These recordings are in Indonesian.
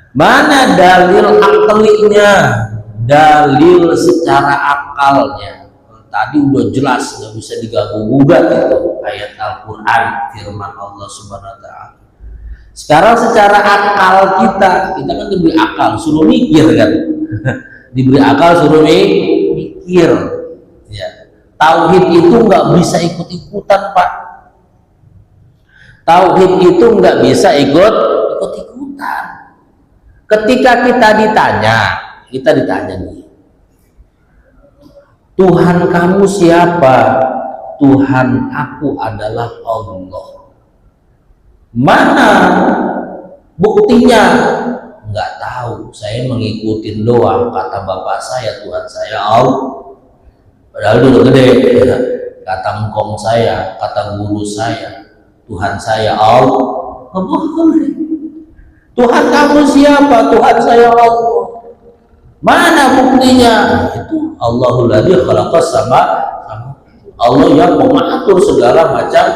Mana dalil aklinya, dalil secara akalnya? Tadi udah jelas, nggak bisa diganggu-gugat itu ayat Al-Quran, firman Allah Subhanahu Wa Taala. Sekarang secara akal kita kan diberi akal, suruh mikir kan? Diberi akal suruh mikir. Ya. Tauhid itu nggak bisa ikut-ikutan, Pak. Tauhid itu nggak bisa ikut-ikutan. Ketika kita ditanya nih, Tuhan kamu siapa? Tuhan aku adalah Allah. Mana buktinya? Nggak tahu. Saya mengikutin doang kata bapak saya, Tuhan saya Allah. Padahal dulu gede. Kata engkong saya, kata guru saya, Tuhan saya Allah. Tuhan kamu siapa? Tuhan saya Allah. Mana buktinya? Itu Allahul ladzi khalaqas sama Allah yang mengatur segala macam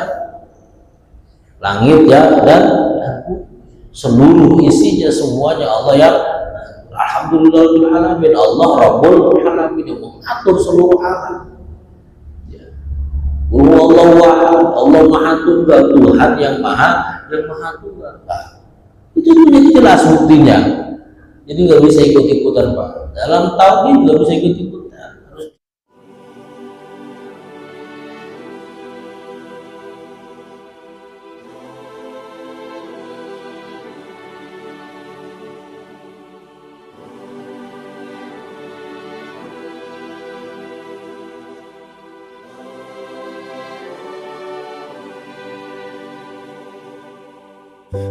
langit ya dan seluruh isinya semuanya. Allah yang alhamdulillahil alamin, Allah rabbul alamin yang mengatur seluruh alam. Ya. Allah maha tunggal, Tuhan yang maha tunggal. Nah, itu jelas buktinya. Jadi nggak bisa ikut-ikutan, Pak. Dalam tauhid nggak bisa ikut-ikutan.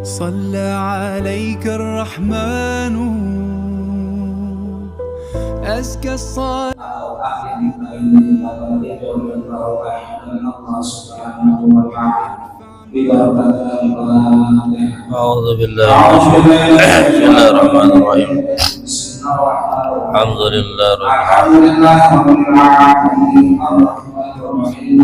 صلى عليك الرحمن أزكى الصلاة أعوذ بالله بسم الله الرحمن الرحيم الحمد لله رب العالمين الرحمن الرحيم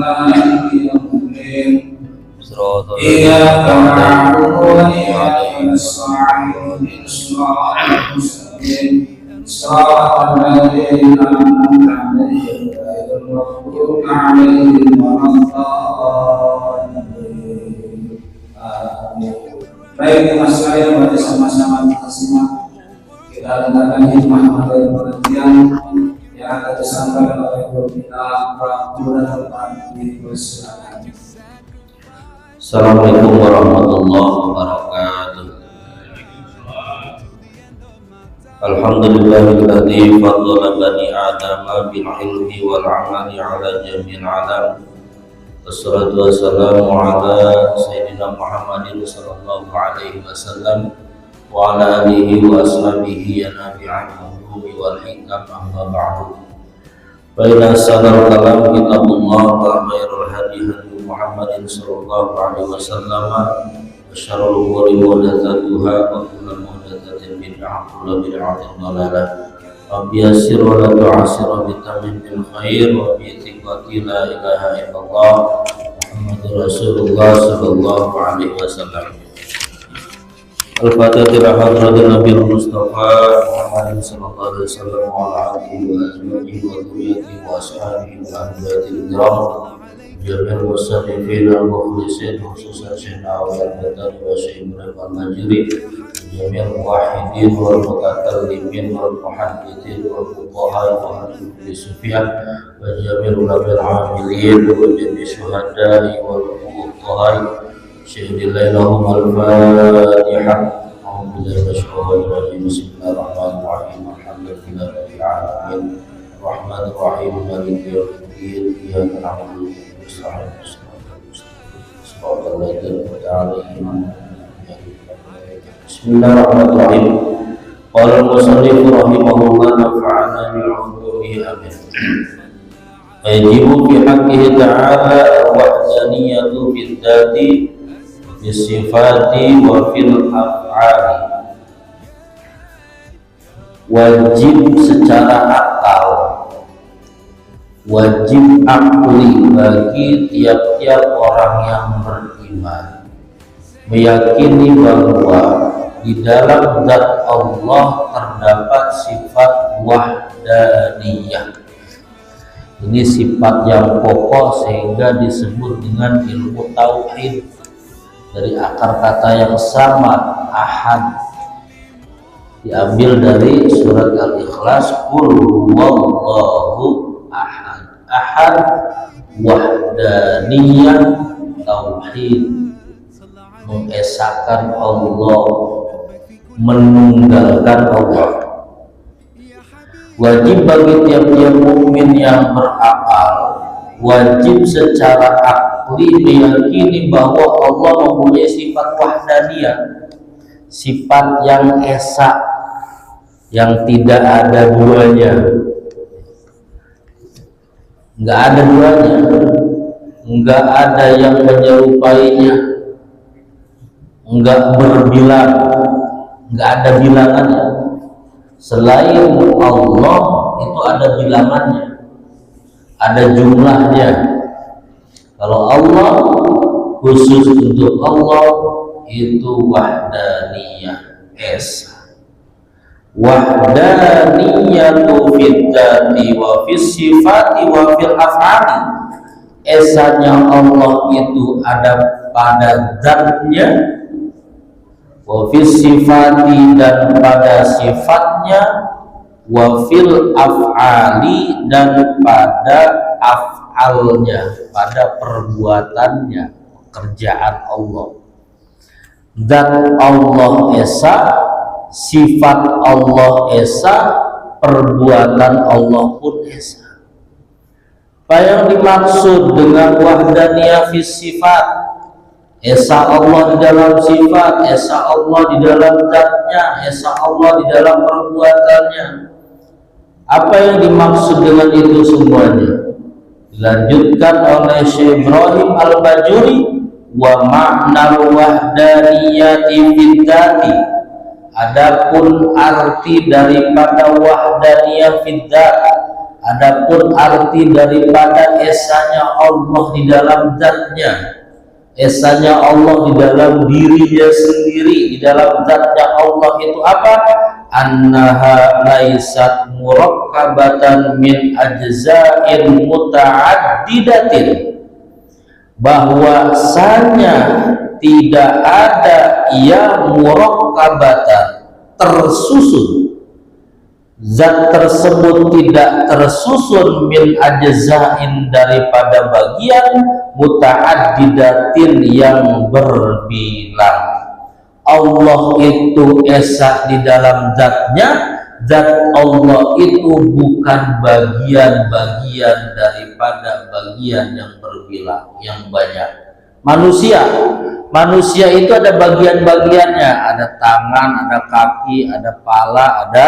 إياك نعبد وإياك نستعين اهدنا الصراط المستقيم صراط الذين أنعمت عليهم غير المغضوب عليهم ولا الضالين. Baik, mas saya mari sama-sama kita simak, kita dengarkan hikmah materi pengajian yang akan disampaikan oleh guru kita Prabu dan Pak Persilakan. Assalamualaikum warahmatullahi wabarakatuh. Alhamdulillahilladzi faddala bani adama bil ilmi wal amali ala jami'il alam. Wassalatu wassalamu ala sayyidina Muhammadin sallallahu alaihi wasallam wa ala alihi wa ashabihi ya nabi'al ulumi wal hikam amma ba'du. Fa inna sadar kalam kitabullah wa khairul hadi Muhammadin sallallahu alaihi wasallam wa syarrul umuri muhdatsatuha wa kullu muhdatsatin bid'ah wa kullu bid'atin dhalalah. Rabbi yassir wa la tu'assir bi tamimil khair wa bi thiqati la ilaha illallah Muhammadur Rasulullah sallallahu alaihi wasallam. Al-Fatihah hadratin Nabi Mustafa Muhammadin sallallahu alaihi wasallam wa ala alihi wa azwajihi wa dhurriyyatihi wa ashabihi wa ahlihi kiram. Jami'al musannifin al-mukhlisin khususan Syekh Nawawi al-Badani wa Syekh Ibrahim al-Najiri, jami'al muwahhidin wal mutakallimin wal muhaddithin wal fuqaha wa ahli sufyan wa jami'al ulama al-amilin wa jami'al syuhada'i wal fuqaha syahidillah lahum al-fatihah. Alhamdulillah wasyarakat bismillahirrahmanirrahim alhamdulillahi rabbil alamin arrahmanir rahim maliki yaumiddin iyyaka na'budu Bismillahirrahmanirrahim. Qala al-musannif rahimahullah nafa'ana bi'ulumihi amin. Yajibu fi haqqihi ta'ala wahdaniyatu fid dzati bis sifati wa fil af'ali. Wajib secara akal, wajib akli bagi tiap-tiap orang yang beriman meyakini bahwa di dalam zat Allah terdapat sifat wahdaniyah. Ini sifat yang pokok sehingga disebut dengan ilmu tauhid, dari akar kata yang sama, ahad, diambil dari surat Al-Ikhlas, qul huwallahu ahad. Ahad, wahdaniyah, tauhid, mengesahkan Allah, menunggalkan Allah. Wajib bagi tiap-tiap mukmin yang berakal, wajib secara akli meyakini bahwa Allah mempunyai sifat wahdaniyah, sifat yang esa, yang tidak ada duanya, nggak ada duanya, nggak ada yang menyerupainya, nggak berbilang, nggak ada bilangannya. Selain Allah itu ada bilangannya, ada jumlahnya. Kalau Allah, khusus untuk Allah, itu wahdaniyah esa. Wahdaniyatu fid dzati wa fis sifati wa fil af'ali. Esanya Allah itu ada pada zatnya, wa fis sifati, dan pada sifatnya, wa fil af'ali, dan pada af'alnya, pada perbuatannya, pekerjaan Allah. Zat Allah esa, sifat Allah esa, perbuatan Allah pun esa. Apa yang dimaksud dengan wahdaniyah fis sifat? Esa Allah di dalam sifat, esa Allah di dalam zatnya, esa Allah di dalam perbuatannya. Apa yang dimaksud dengan itu semuanya? Dilanjutkan oleh Syekh Ibrahim Al-Bajuri, wa ma'nal wahdaniyati fid dzati. Adapun arti daripada wahdaniyah fid dzat, adapun arti daripada esanya Allah di dalam zatnya, esanya Allah di dalam dirinya sendiri, di dalam zatnya Allah itu apa? Annaha laisat murakkabatan min ajza'in muta'addidatin. Bahwasanya tidak ada yang murakkabatan, tersusun. Zat tersebut tidak tersusun min ajza'in, daripada bagian, muta'addidatin, yang berbilang. Allah itu esa di dalam zatnya, zat Allah itu bukan bagian-bagian daripada bagian yang berbilang, yang banyak. Manusia itu ada bagian-bagiannya, ada tangan, ada kaki, ada pala, ada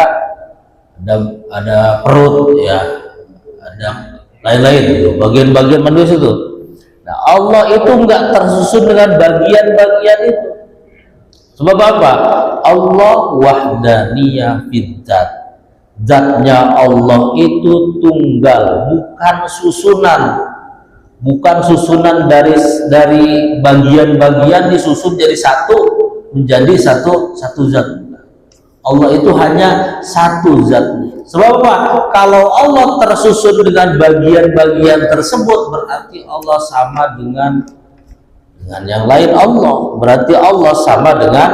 perut, ya, ada lain-lain itu, bagian-bagian manusia itu. Nah, Allah itu enggak tersusun dengan bagian-bagian itu. Sebab apa? Allah wahdaniyah fid dzat. Zatnya Allah itu tunggal, bukan susunan. Bukan susunan dari bagian-bagian disusun jadi satu, menjadi satu zat. Allah itu hanya satu zatnya. Sebab apa? Kalau Allah tersusun dengan bagian-bagian tersebut, berarti Allah sama dengan yang lain Allah. Berarti Allah sama dengan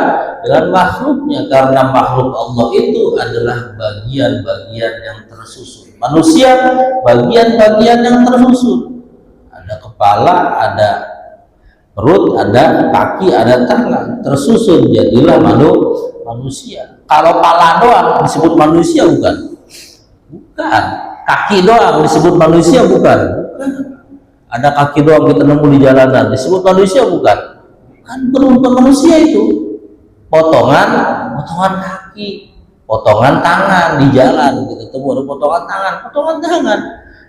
makhluknya, karena makhluk Allah itu adalah bagian-bagian yang tersusun. Manusia bagian-bagian yang tersusun. Ada kepala, ada perut, ada kaki, ada tangan, tersusun, jadilah manusia. Kalau kepala doang disebut manusia bukan? Bukan. Kaki doang disebut manusia bukan? Bukan. Ada kaki doang kita nemu di jalanan disebut manusia bukan? Kan bukan manusia itu. Potongan kaki, potongan tangan di jalan, kita temu ada potongan tangan.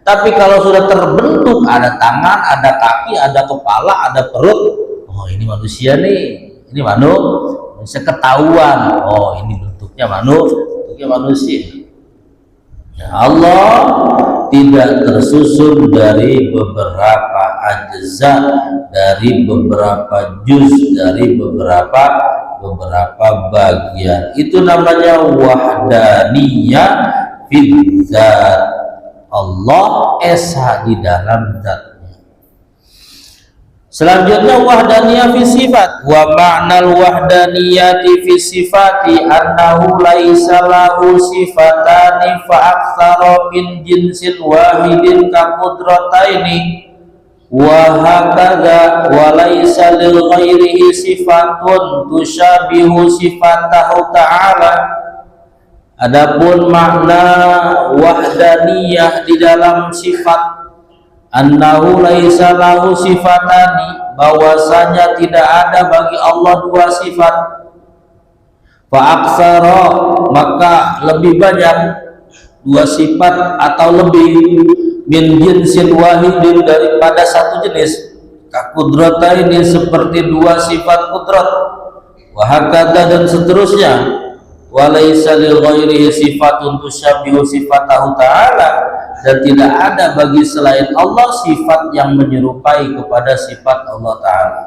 Tapi kalau sudah terbentuk, ada tangan, ada kaki, ada kepala, ada perut, oh ini manusia nih, ini manusia, ketahuan, oh ini bentuknya manusia. Ya, Allah tidak tersusun dari beberapa ajza, dari beberapa juz, dari beberapa beberapa bagian. Itu namanya wahdaniyah fil zat. Allah esa di dalam zatnya. Selanjutnya wahdaniyah fi sifat. Wa ma'nal wahdaniyati fi sifati annahu laisa lahu sifatani fa aktsara min jinsin wahidin ka qudrataini wa hakadza wa laisa lil ghairihi sifatun tusyabihu sifatahu ta'ala. Adapun makna wahdaniyah di dalam sifat, annahu laisa lahu sifatani, bahwasanya tidak ada bagi Allah dua sifat. Fa aksara, maka lebih banyak dua sifat atau lebih, min jinsin wahidin, daripada satu jenis. Kakudrata ini seperti dua sifat kudrat, wahakata dan seterusnya. Walaysa lil ghairihi sifatun tusyabihu sifatahu ta'ala, dan tidak ada bagi selain Allah sifat yang menyerupai kepada sifat Allah Ta'ala.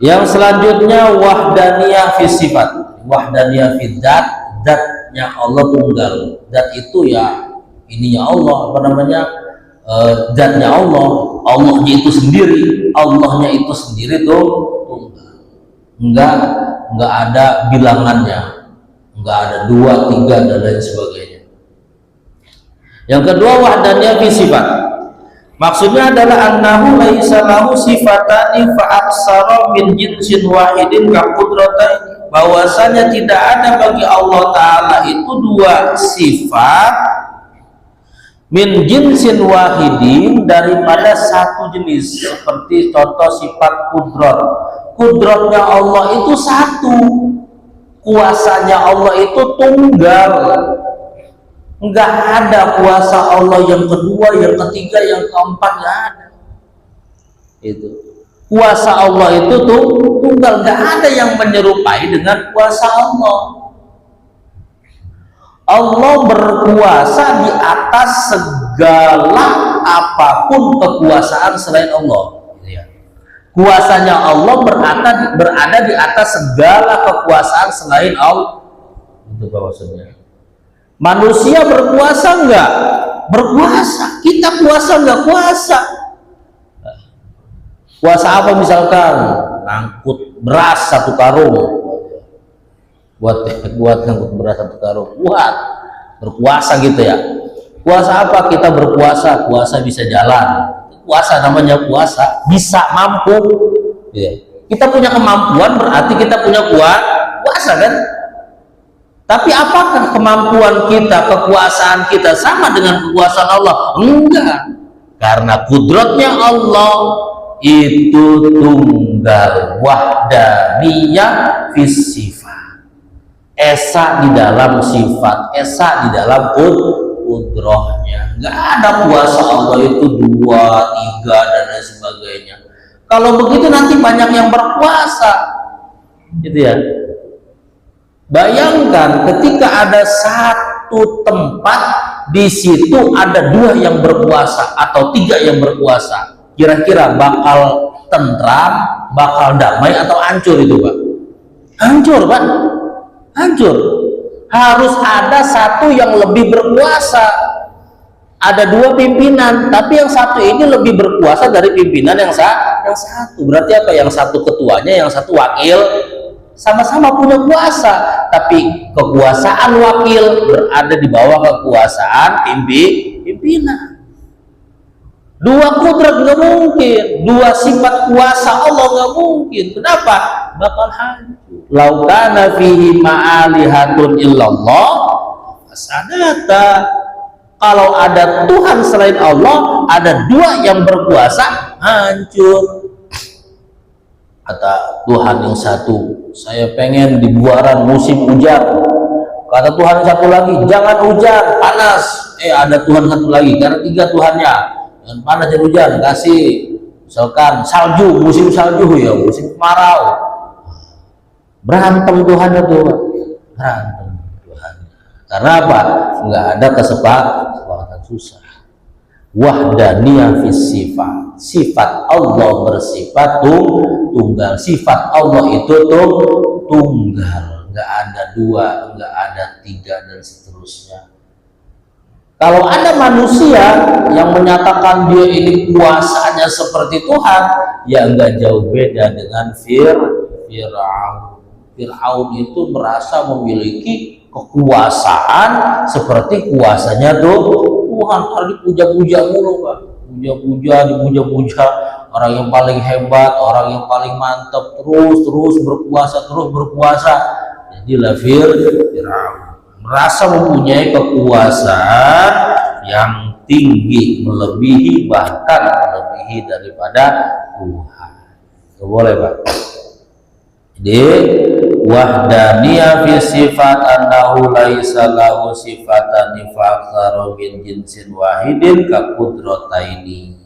Yang selanjutnya wahdaniyah fi sifat. Wahdaniyah fi dzat, zatnya Allah tunggal. Zat itu ya ininya Allah, apa namanya, zatnya Allah, Allahnya itu sendiri, Allahnya itu sendiri tuh tunggal. Enggak ada bilangannya, enggak ada 2, 3 dan lain sebagainya. Yang kedua wahdaniyah fi sifat, maksudnya adalah annahu laisa lahu sifatani fa aksara min jinsin wahidin ka qudratain, bahwasanya tidak ada bagi Allah Ta'ala itu dua sifat min jinsin wahidin, daripada satu jenis. Seperti contoh sifat kudrat, kudratnya Allah itu satu, kuasanya Allah itu tunggal. Enggak ada kuasa Allah yang kedua, yang ketiga, yang keempat, enggak ada. Itu kuasa Allah itu tunggal, enggak ada yang menyerupai dengan kuasa Allah. Allah berkuasa di atas segala apapun kekuasaan selain Allah. Kuasanya Allah berada di atas segala kekuasaan selain Allah. Itu maksudnya. Manusia berkuasa enggak? Berkuasa. Kita kuasa enggak? Kuasa. Kuasa apa misalkan? Ngangkut beras 1 karung. Buat ngangkut beras 1 karung. Buat. Berkuasa gitu ya. Kuasa apa? Kita berkuasa. Kuasa bisa jalan. Kuasa namanya kuasa, bisa, mampu. Kita punya kemampuan berarti kita punya kuasa kan? Tapi apakah kemampuan kita, kekuasaan kita sama dengan kekuasaan Allah? Enggak, karena kudratnya Allah itu tunggal, wahdaniyah fi sifat, esa di dalam sifat, esa di dalam kudrahnya. Nggak ada kuasa Allah itu 2, 3 dan lain sebagainya. Kalau begitu nanti banyak yang berkuasa, gitu ya. Bayangkan ketika ada satu tempat, di situ ada 2 yang berkuasa atau 3 yang berkuasa, kira-kira bakal tentram, bakal damai atau hancur itu Pak? Hancur Pak, hancur. Harus ada satu yang lebih berkuasa. Ada 2 pimpinan, tapi yang satu ini lebih berkuasa dari pimpinan yang satu. Berarti apa? Yang satu ketuanya, yang satu wakil, sama-sama punya kuasa, tapi kekuasaan wakil berada di bawah kekuasaan pimpinan. 2 kudrat nggak mungkin, 2 sifat kuasa Allah nggak mungkin. Kenapa? Bakal hancur. Laukana fihi ma'alihatun illallah fasadata. Kalau ada Tuhan selain Allah, ada 2 yang berkuasa, hancur. Kata Tuhan yang satu, saya pengen di buaran musim hujan. Kata Tuhan yang satu lagi, jangan hujan, panas. Ada Tuhan satu lagi, karena 3 Tuhannya. Jangan panas dan hujan, kasih misalkan salju, musim salju ya, musim kemarau. Berantem Tuhan itu, berantem Tuhan. Karena apa? Nggak ada kesepakatan, susah. wahdaniyah fis sifat. Sifat Allah bersifat tunggal. Sifat Allah itu tunggal, nggak ada dua, nggak ada tiga, dan seterusnya. Kalau ada manusia yang menyatakan dia ini kuasanya seperti Tuhan, ya nggak jauh beda dengan Fir'aun. Fir'aun itu merasa memiliki kekuasaan seperti kuasanya Tuhan. Harus dipuja-puja mulu, Pak. Dipuja-puja, orang yang paling hebat, orang yang paling mantap, terus berkuasa. Jadilah Fir'aun merasa mempunyai kekuasaan yang tinggi, bahkan melebihi daripada Tuhan. Itu boleh, Pak. Jadi wahdaniyah fi sifat annahu laisa lahu sifatan faktsara min jinsin wahidin ka qudrataini.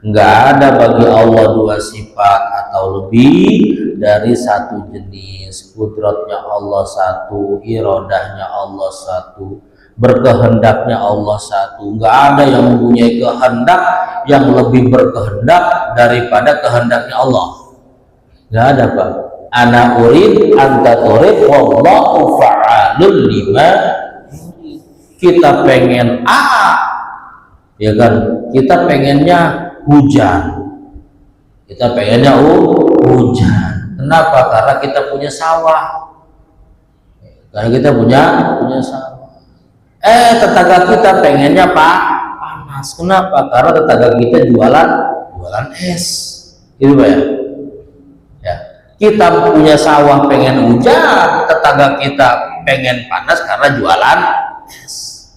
Enggak ada bagi Allah dua sifat atau lebih dari satu jenis. Kudratnya Allah satu, iradahnya Allah satu, berkehendaknya Allah satu. Enggak ada yang mempunyai kehendak yang lebih berkehendak daripada kehendaknya Allah. Enggak ada, Pak. Ana urid anta turid wallahu fa'alun lima. Kita pengen A, ya kan? Kita pengennya hujan. Kita pengennya hujan. Kenapa? Karena kita punya sawah. Karena kita punya sawah. Tetangga kita pengennya panas. Kenapa? Karena tetangga kita jualan es. Gitu, Pak ya? Kita punya sawah pengen hujan, tetangga kita pengen panas karena jualan es.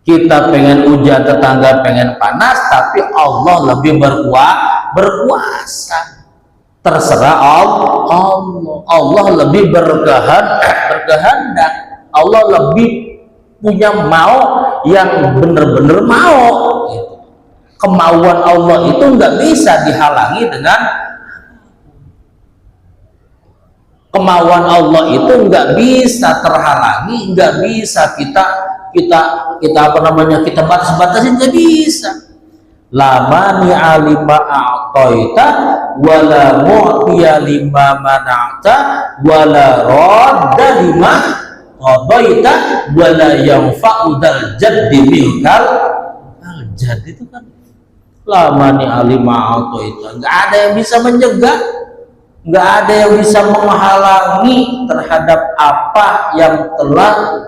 Kita pengen hujan, tetangga pengen panas, tapi Allah lebih berkuasa. Terserah Allah. Allah lebih berkehendak. Allah lebih punya mau yang benar-benar mau. Kemauan Allah itu nggak bisa dihalangi dengan kemauan Allah itu nggak bisa terhalangi, nggak bisa kita batas-batasin, nggak bisa. La mani'a lima a'taita wala mu'tiya lima mana'ta wala radda lima qadaita wala yanfa'u dzal jaddi minkal jadd. Itu kan la mani'a lima a'taita, nggak ada yang bisa mencegah, nggak ada yang bisa menghalangi terhadap apa yang telah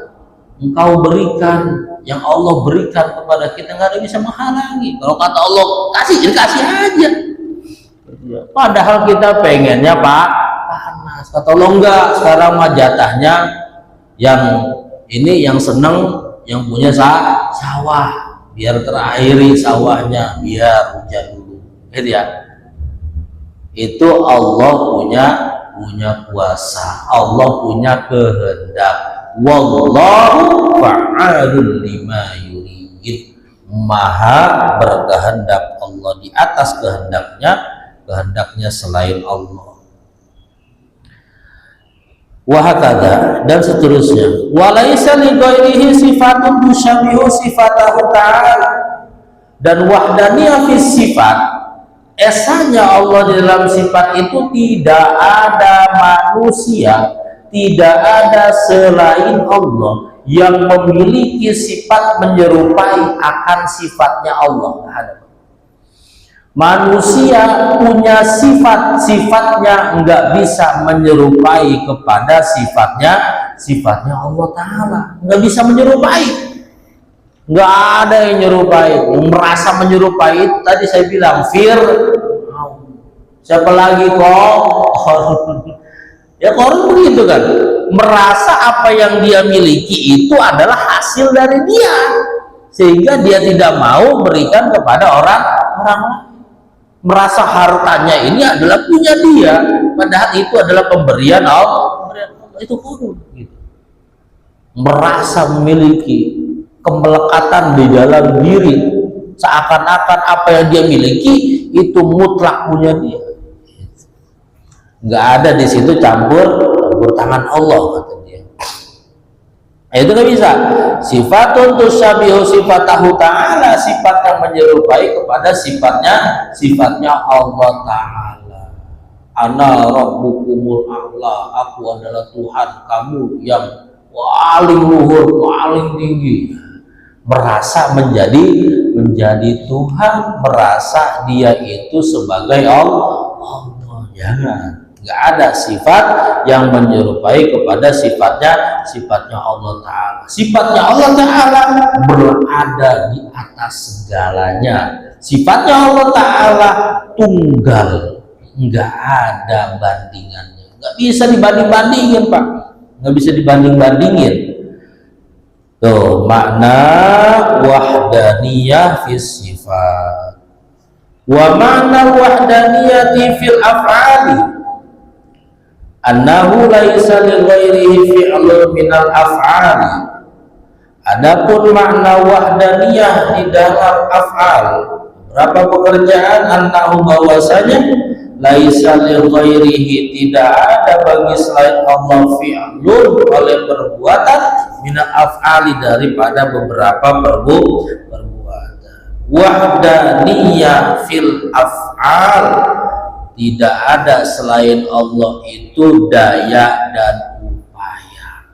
engkau berikan, yang Allah berikan kepada kita. Nggak ada yang bisa menghalangi. Kalau kata Allah kasih, jadi kasih aja. Padahal kita pengennya panas. Kata Allah enggak, sekarang mah jatahnya yang seneng yang punya sawah, biar terairi sawahnya, biar hujan dulu, gitu ya. Itu Allah punya kuasa, Allah punya kehendak. Wallahu fa'alun lima yurid. Maha berkehendak Allah di atas kehendaknya selain Allah. Wahakada, dan seterusnya. Walaisa li ghairihi sifatun tusyabihu sifatahu ta'ala. Dan wahdaniyah fi sifat, esanya Allah di dalam sifat itu tidak ada manusia, tidak ada selain Allah yang memiliki sifat menyerupai akan sifatnya Allah. Manusia punya sifatnya enggak bisa menyerupai kepada sifatnya Allah Ta'ala, enggak bisa menyerupai, enggak ada yang menyerupai. Merasa menyerupai tadi saya bilang Fir'aun. Siapa lagi kok? Ya Korun begitu kan, merasa apa yang dia miliki itu adalah hasil dari dia, sehingga dia tidak mau berikan kepada orang lain. Merasa hartanya ini adalah punya dia, padahal itu adalah pemberian Allah. Itu Korun gitu. Merasa memiliki kemelekatan di dalam diri, seakan-akan apa yang dia miliki itu mutlak punya dia. Nggak ada di situ campur tangan Allah, kata dia. Itu nggak bisa. Sifatun tusyabihu sifatahu ta'ala, sifat yang menyerupai kepada sifatnya Allah Ta'ala. Ana rabbukumul a'la, aku adalah Tuhan kamu yang paling luhur, paling tinggi. Merasa menjadi Tuhan, merasa dia itu sebagai Allah. Jangan. Nggak ada sifat yang menyerupai kepada sifatnya Allah Ta'ala. Sifatnya Allah Ta'ala berada di atas segalanya. Sifatnya Allah Ta'ala tunggal, nggak ada bandingannya, nggak bisa dibanding-bandingin Pak, nggak bisa dibanding-bandingin. Tuh makna wahdaniyah fis sifat wa makna wahdaniyati fil af'ali annahu laisa li ghairihi fi'lun minal af'ali. Adapun makna wahdaniyah di dalam af'al, berapa pekerjaan, annahu bahwasanya laisa li ghairihi tidak ada bagi selain Allah fi'lun oleh perbuatan minal af'ali daripada beberapa perbuatan. Wahdaniyah fil af'al, tidak ada selain Allah itu daya dan upaya.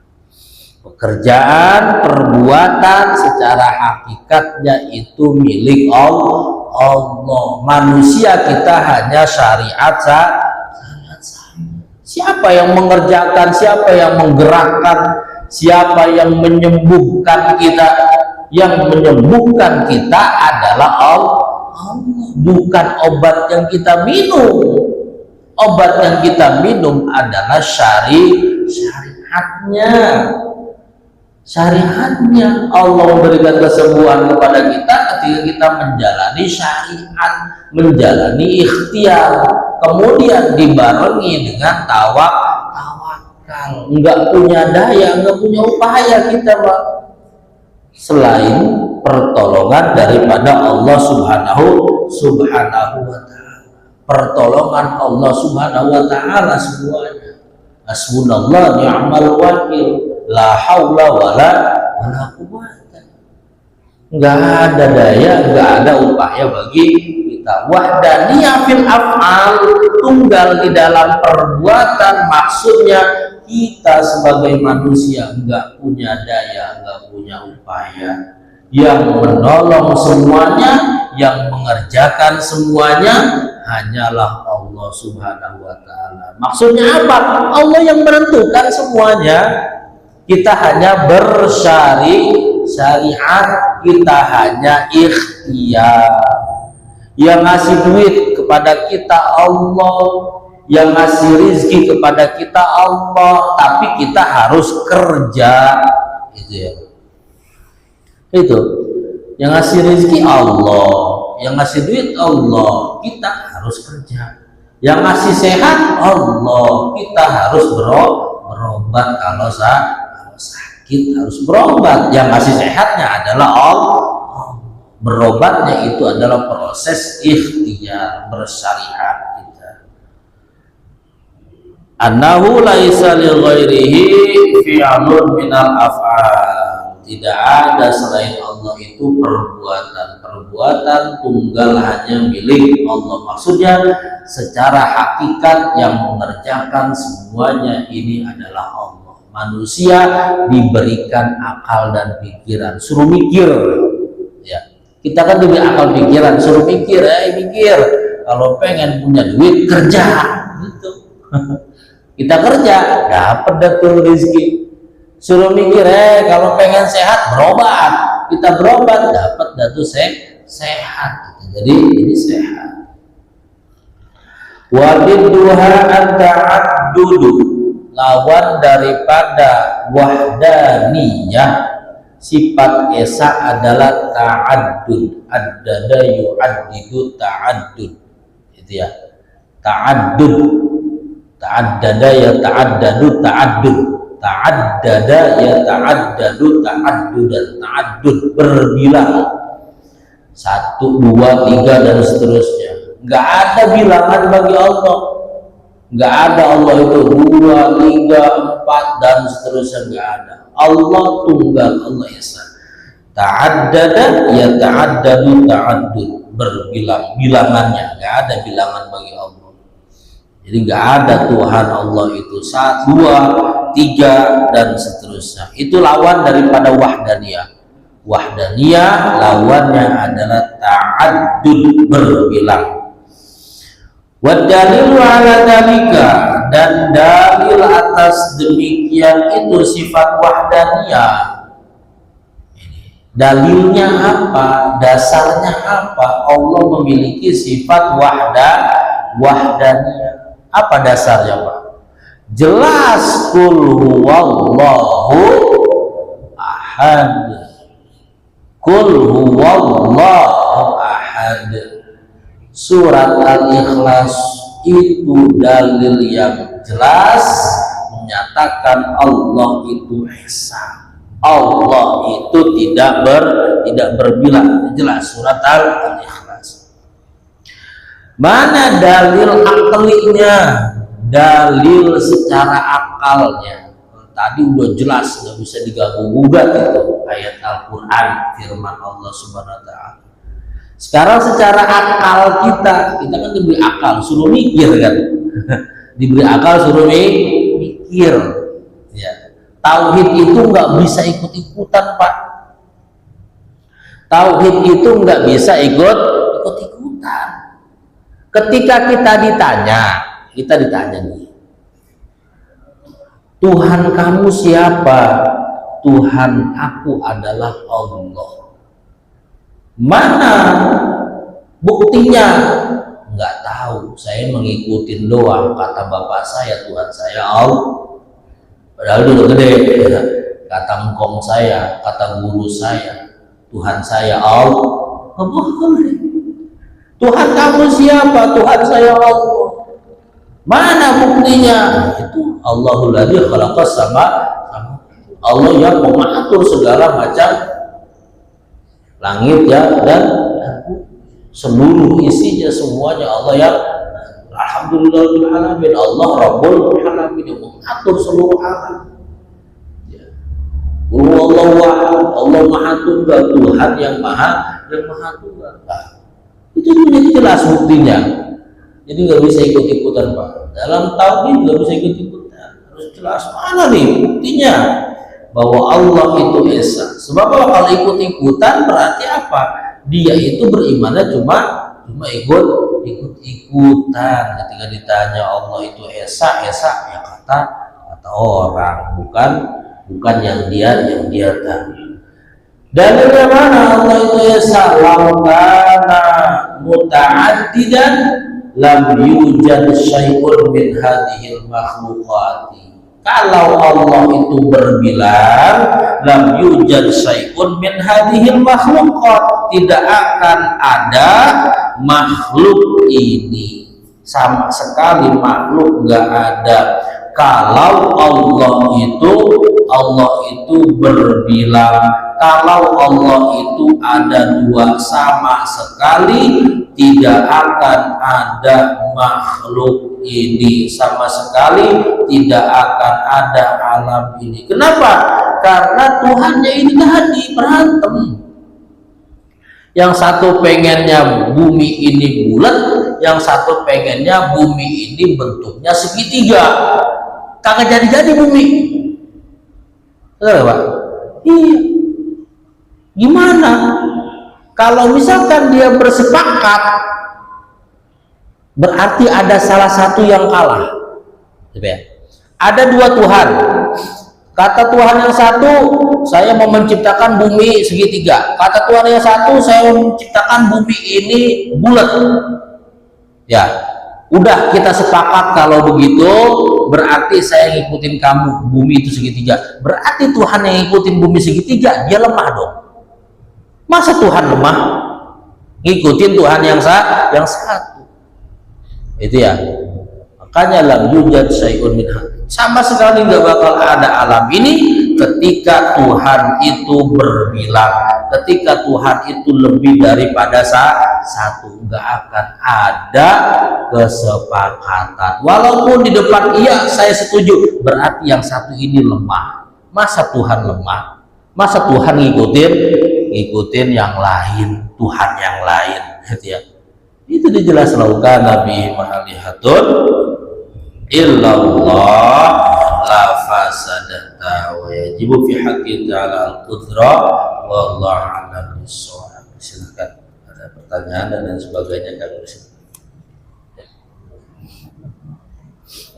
Pekerjaan, perbuatan secara hakikatnya itu milik Allah. Manusia kita hanya syariat saja. Siapa yang mengerjakan, siapa yang menggerakkan, siapa yang menyembuhkan kita? Yang menyembuhkan kita adalah Allah. Bukan obat yang kita minum. Obat yang kita minum adalah syariatnya. Allah memberikan kesembuhan kepada kita ketika kita menjalani syariat, menjalani ikhtiar, kemudian dibarengi dengan tawakal. Enggak punya daya, enggak punya upaya kita Pak, selain pertolongan daripada Allah Subhanahu wa ta'ala. Pertolongan Allah Subhanahu wa ta'ala semuanya. Hasbunallah ni'mal wakil, la haula wala quwwata. Enggak ada daya, enggak ada upaya bagi kita. Wahdaniyah fil af'al, tunggal di dalam perbuatan, maksudnya kita sebagai manusia enggak punya daya, enggak punya upaya. Yang menolong semuanya, yang mengerjakan semuanya hanyalah Allah Subhanahu wa ta'ala. Maksudnya apa? Allah yang menentukan semuanya. Kita hanya syariat, kita hanya ikhtiar. Yang ngasih duit kepada kita Allah, yang ngasih rizki kepada kita Allah, tapi kita harus kerja. Gitu ya. Itu yang ngasih rezeki Allah, yang ngasih duit Allah, kita harus kerja. Yang ngasih sehat Allah, kita harus berobat. Kalau sakit harus berobat. Yang ngasih sehatnya adalah Allah. Berobatnya itu adalah proses ikhtiar bersyariat kita. Annahu laisa li ghairihi fi'lun minal af'al. Tidak ada selain Allah itu perbuatan tunggal hanya milik Allah. Maksudnya secara hakikat yang mengerjakan semuanya ini adalah Allah. Manusia diberikan akal dan pikiran, suruh mikir. Ya, kita kan diberi akal pikiran, suruh mikir, mikir. Kalau pengen punya duit kerja, gitu. Kita kerja, dapat dah tuh rezeki. Suruh mikir, kalau pengen sehat berobat, kita berobat, dapat datu sehat. Jadi ini sehat. Wadidduha at-ta'addudu, lawan daripada wahdaniyah sifat esa adalah ta'addud. Addada yu'addidu ta'addud, itu ya. Ta'addud, ta'addada ya ta'addadu ta'addud. Ta'addada ya ta'addadu ta'addudan, ta'addud berbilang 1, 2, 3 dan seterusnya. Nggak ada bilangan bagi Allah. Nggak ada Allah itu 2, 3, 4 dan seterusnya, nggak ada. Allah tunggal, Allah esa. Ta'addada ya ta'addadu ta'addud, berbilang-bilangannya, nggak ada bilangan bagi Allah. Jadi nggak ada Tuhan Allah itu 1, 2, 3 dan seterusnya. Itu lawan daripada wahdaniyah. Wahdaniyah lawannya adalah ta'addud, berbilang. Wadalilu ala dalika, dan dalil atas demikian itu sifat wahdaniyah. Dalilnya apa? Dasarnya apa? Allah memiliki sifat wahdaniyah. Apa dasarnya, Pak? Jelas, qul huwallahu ahad. Qul huwallahu ahad. Surat Al-Ikhlas itu dalil yang jelas menyatakan Allah itu esa. Allah itu tidak berbilang. Jelas surat Al-Ikhlas. Mana dalil aklinya? Dalil secara akalnya. Tadi udah jelas, nggak bisa diganggu-gugat itu ayat Al-Quran, firman Allah Subhanahu Wa Taala. Sekarang secara akal kita kan diberi akal, suruh mikir kan, diberi akal suruh mikir. Ya. Tauhid itu nggak bisa ikut-ikutan, Pak. Tauhid itu nggak bisa ikut-ikutan. Ketika kita ditanya nih, Tuhan kamu siapa? Tuhan aku adalah Allah. Mana buktinya? Nggak tahu, saya mengikutin doang kata bapak saya, Tuhan saya Allah. Padahal dulu gede, kata engkong saya, kata guru saya, Tuhan saya Allah. Tuhan kamu siapa? Tuhan saya Allah. Mana buktinya? Itu Allahul ladzi khalaqas sama Allah yang mengatur segala macam langit ya dan seluruh isinya, semuanya Allah yang alhamdulillahil alamin, Allah rabbul alamin yang mengatur seluruh alam. Ya. Allah maha tunggal, Tuhan yang maha tunggal. Nah, itu jelas buktinya. Jadi nggak bisa ikut-ikutan, Pak. Dalam tauhid nggak bisa ikut-ikutan, harus jelas. Mana nih buktinya bahwa Allah itu esa? Sebab kalau ikut-ikutan berarti apa? Dia itu berimannya cuma ikut-ikutan. Ketika ditanya Allah itu esa ya kata orang, bukan yang dia tahu. Dalilnya mana Allah itu esa? Laukana muta'addidan lam yujad syai'un min hadhil makhluqati. Kalau Allah itu berbilang, lam yujad syai'un min hadhil makhluqat, tidak akan ada makhluk ini, sama sekali makhluk nggak ada. Kalau Allah itu berbilang, kalau Allah itu ada 2, sama sekali tidak akan ada makhluk ini, sama sekali tidak akan ada alam ini. Kenapa? Karena Tuhannya ini tadi berantem. Yang satu pengennya bumi ini bulat, yang satu pengennya bumi ini bentuknya segitiga. Kagak jadi-jadi bumi. Betul, Pak? Iya. Gimana? Kalau misalkan dia bersepakat, berarti ada salah satu yang kalah. Ada 2 Tuhan. Kata Tuhan yang satu, saya mau menciptakan bumi segitiga. Kata Tuhan yang satu, saya mau menciptakan bumi ini bulat. Ya, udah kita sepakat kalau begitu, berarti saya ngikutin kamu, bumi itu segitiga. Berarti Tuhan yang ngikutin bumi segitiga, dia lemah dong. Masa Tuhan lemah? Ngikutin Tuhan yang satu. Itu ya. Makanya lam yujad syai'un minha, sama sekali nggak bakal ada alam ini ketika Tuhan itu berbilang, ketika Tuhan itu lebih daripada satu, nggak akan ada kesepakatan. Walaupun di depan iya saya setuju, berarti yang satu ini lemah. Masa Tuhan lemah? Masa Tuhan ngikutin yang lain, Tuhan yang lain, gitu ya. Itu dijelas laukan Nabi ma'alihatun illallah la fasadata wa yajibu fi haqqi ta'ala al-qudra wallahu a'lam bissawab. Silakan ada pertanyaan dan sebagainya kami persilakan.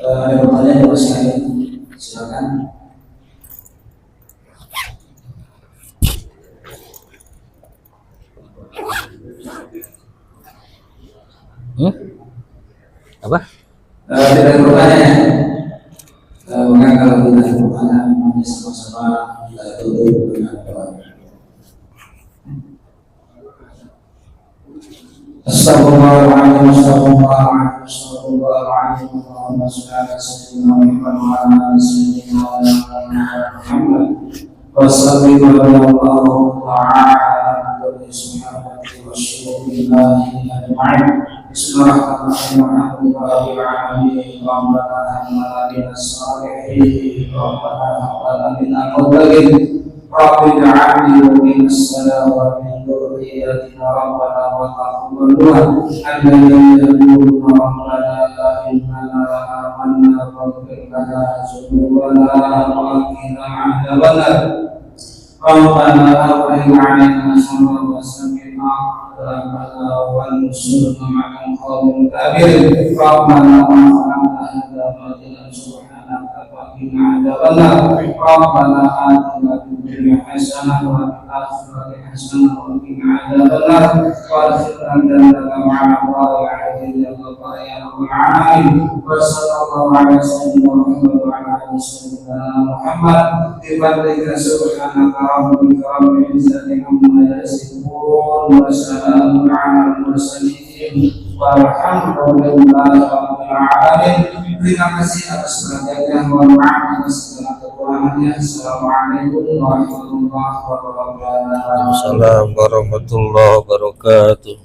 Ada pertanyaan dari saya, silakan. Apa? Tidak ada pertanyaan. Maka kalau tidak ada pertanyaan, mari sama-sama kita tutup dengan doa. Astagfirullahaladzim, astagfirullahaladzim, astagfirullahaladzim. Allahumma shalli ala sayyidina Muhammad wa ala sayyidina Muhammad. Wa sallallahu ta'ala ala subhanahu wa syuhurillahi ajma'in. Bismillahirrahmanirrahim. Rabbana hamdana bina salihin. Rabbana hamdana bina qadagin. Rabbi ja'alni muqim as-salam wa min dhurriyyatina rabbana wa taqabbal du'a. Alladhi yaquluna rabbana innana amanna faghfir lana dhunubana wa qina 'adzabannar. Rabbana afrigh 'alaina sabran wa sabbitna aqdamana wansurna 'alal qawmil kafirin. Rabbana wa'afina hadabatina subhanaka wa qina 'adzabannar. Rabbana atina fid dunya hasanah wa fil akhirati hasanah wa qina 'adzabannar. Warzuqna jannata ma'a al-'abidin ya rabbal alamin. Wa sallallahu ala sayyidina Muhammad wa ala ali sayyidina Muhammad. Bifadlika subhanaka rabbika rabbil izzati amma yasifun wa salamun ala al-mursalin walhamdulillahi rabbil alamin. Terima kasih atas perhatiannya, mohon maaf atas segala kekurangannya. Assalamualaikum warahmatullahi wabarakatuh. Assalamualaikum warahmatullahi wabarakatuh.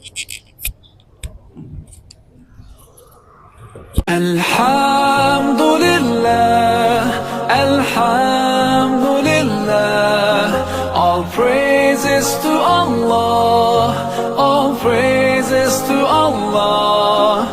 Alhamdulillah, Alhamdulillah, all praises to Allah, all praises to Allah.